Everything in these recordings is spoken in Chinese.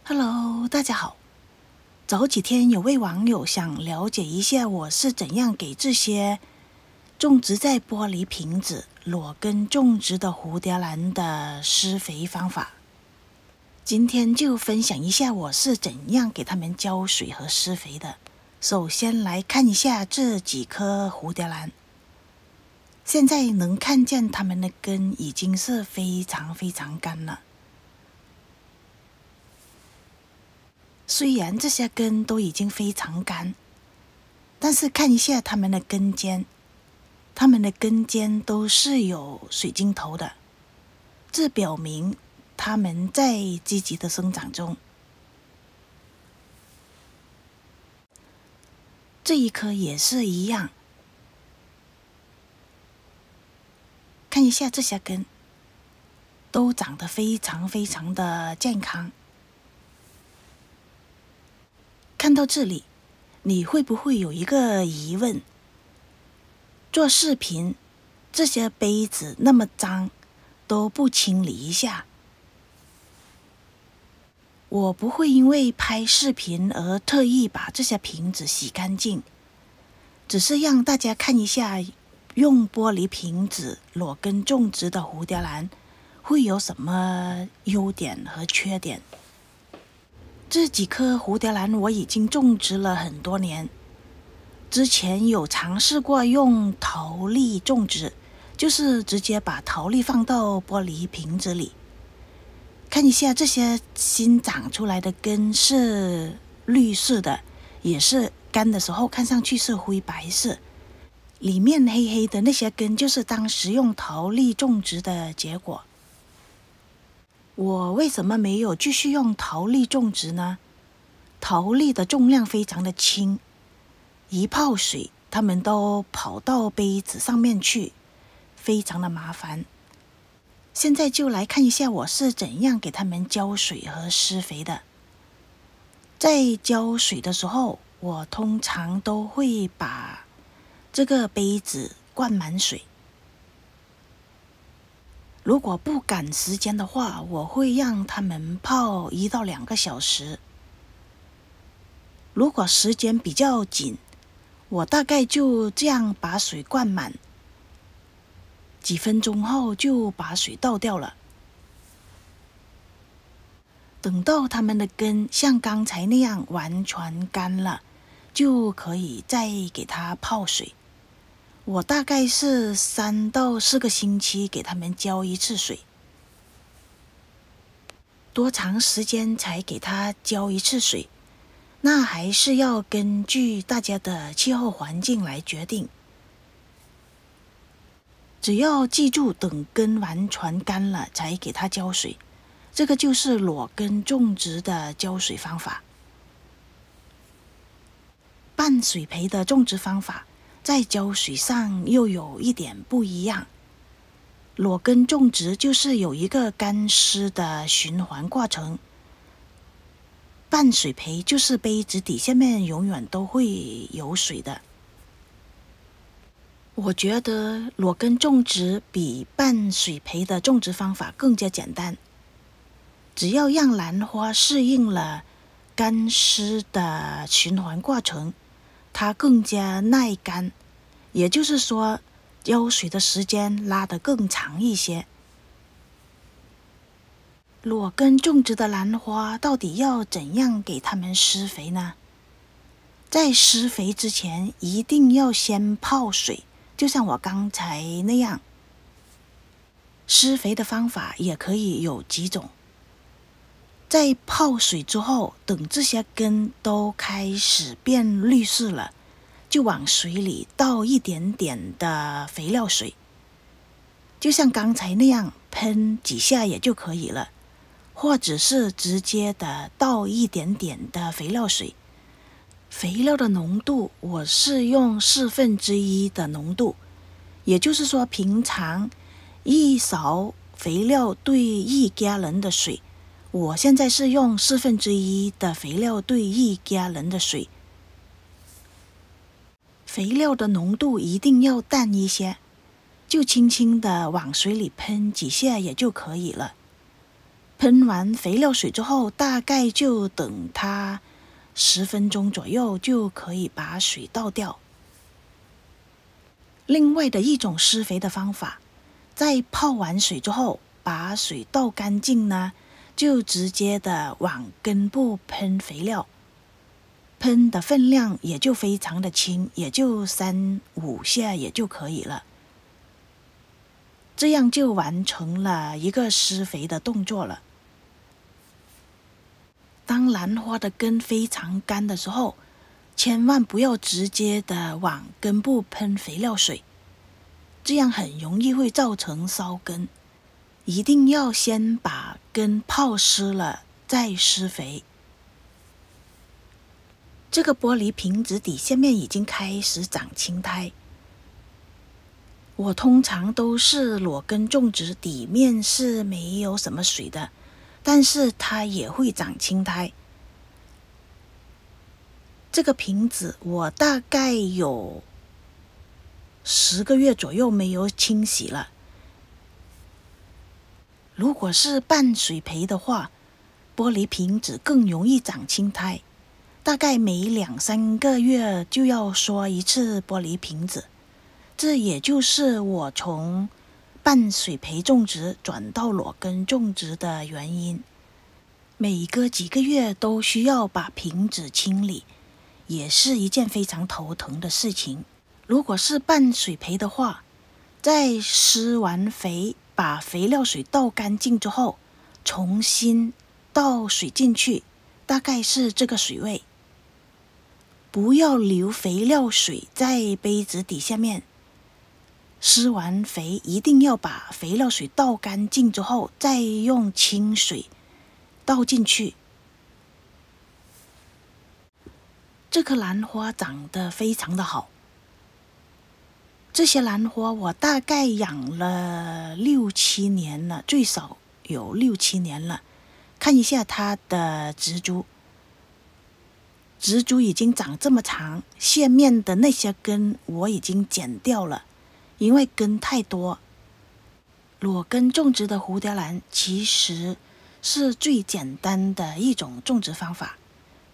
Hello， 大家好。早几天有位网友想了解一下我是怎样给这些种植在玻璃瓶子、裸根种植的蝴蝶兰的施肥方法。今天就分享一下我是怎样给它们浇水和施肥的。首先来看一下这几颗蝴蝶兰，现在能看见它们的根已经是非常干了。虽然这些根都已经非常干，但是看一下它们的根尖，它们的根尖都是有水晶头的，这表明它们在积极的生长中。这一颗也是一样，看一下这些根，都长得非常的健康。看到这里，你会不会有一个疑问？做视频，这些杯子那么脏，都不清理一下？我不会因为拍视频而特意把这些瓶子洗干净，只是让大家看一下用玻璃瓶子裸根种植的蝴蝶兰会有什么优点和缺点。这几颗蝴蝶兰我已经种植了很多年，之前有尝试过用陶粒种植，就是直接把陶粒放到玻璃瓶子里。看一下这些新长出来的根是绿色的，也是干的时候看上去是灰白色，里面黑黑的那些根就是当时用陶粒种植的结果。我为什么没有继续用陶粒种植呢？陶粒的重量非常的轻，一泡水它们都跑到杯子上面去，非常的麻烦。现在就来看一下我是怎样给它们浇水和施肥的。在浇水的时候，我通常都会把这个杯子灌满水。如果不赶时间的话，我会让它们泡1到2个小时。如果时间比较紧，我大概就这样把水灌满，几分钟后就把水倒掉了。等到它们的根像刚才那样完全干了，就可以再给它泡水。我大概是3到4个星期给它们浇一次水。多长时间才给它浇一次水？那还是要根据大家的气候环境来决定。只要记住等根完全干了才给它浇水，这个就是裸根种植的浇水方法。半水培的种植方法在浇水上又有一点不一样。裸根种植就是有一个干湿的循环过程，半水培就是杯子底下面永远都会有水的。我觉得裸根种植比半水培的种植方法更加简单，只要让兰花适应了干湿的循环过程，它更加耐干，也就是说浇水的时间拉得更长一些。裸根种植的兰花到底要怎样给它们施肥呢？在施肥之前一定要先泡水，就像我刚才那样。施肥的方法也可以有几种。在泡水之后，等这些根都开始变绿色了，就往水里倒一点点的肥料水，就像刚才那样喷几下也就可以了，或者是直接的倒一点点的肥料水。肥料的浓度我是用1/4的浓度，也就是说平常1勺肥料对1加仑的水，我现在是用1/4的肥料对1加仑的水。肥料的浓度一定要淡一些，就轻轻的往水里喷几下也就可以了。喷完肥料水之后，大概就等它10分钟左右，就可以把水倒掉。另外的一种施肥的方法，在泡完水之后，把水倒干净呢，就直接的往根部喷肥料，喷的分量也就非常的轻，也就3、5下也就可以了。这样就完成了一个施肥的动作了。当兰花的根非常干的时候，千万不要直接的往根部喷肥料水，这样很容易会造成烧根。一定要先把根泡湿了再施肥。这个玻璃瓶子底下面已经开始长青苔，我通常都是裸根种植，底面是没有什么水的，但是它也会长青苔。这个瓶子我大概有10个月左右没有清洗了。如果是半水培的话，玻璃瓶子更容易长青苔，大概每2、3个月就要刷一次玻璃瓶子。这也就是我从半水培种植转到裸根种植的原因。每隔几个月都需要把瓶子清理，也是一件非常头疼的事情。如果是半水培的话，在施完肥，把肥料水倒干净之后，重新倒水进去，大概是这个水位。不要留肥料水在杯子底下面。施完肥一定要把肥料水倒干净之后，再用清水倒进去。这棵兰花长得非常的好，这些兰花我大概养了6、7年了，最少有6、7年了。看一下它的植株，植株已经长这么长，下面的那些根我已经剪掉了，因为根太多。裸根种植的蝴蝶兰其实是最简单的一种种植方法，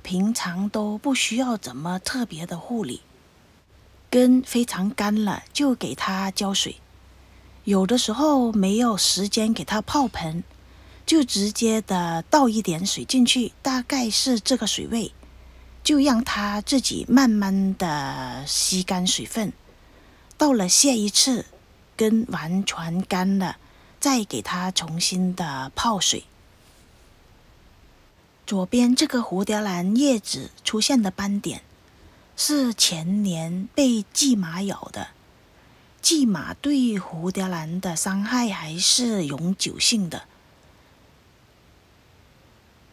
平常都不需要怎么特别的护理。根非常干了，就给它浇水。有的时候没有时间给它泡盆，就直接的倒一点水进去，大概是这个水位，就让它自己慢慢的吸干水分。到了下一次根完全干了，再给它重新的泡水。左边这个蝴蝶兰叶子出现的斑点，是前年被蓟马咬的。蓟马对蝴蝶兰的伤害还是永久性的。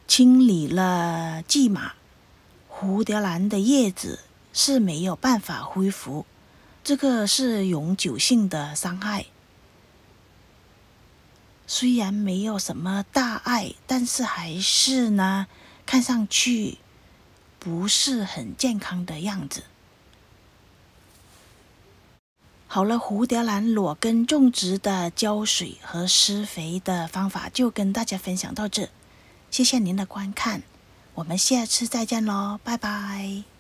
清理了蓟马，蝴蝶兰的叶子是没有办法恢复。这个是永久性的伤害，虽然没有什么大碍，但是还是呢，看上去不是很健康的样子。好了，蝴蝶兰裸根种植的浇水和施肥的方法就跟大家分享到这，谢谢您的观看，我们下次再见咯，拜拜。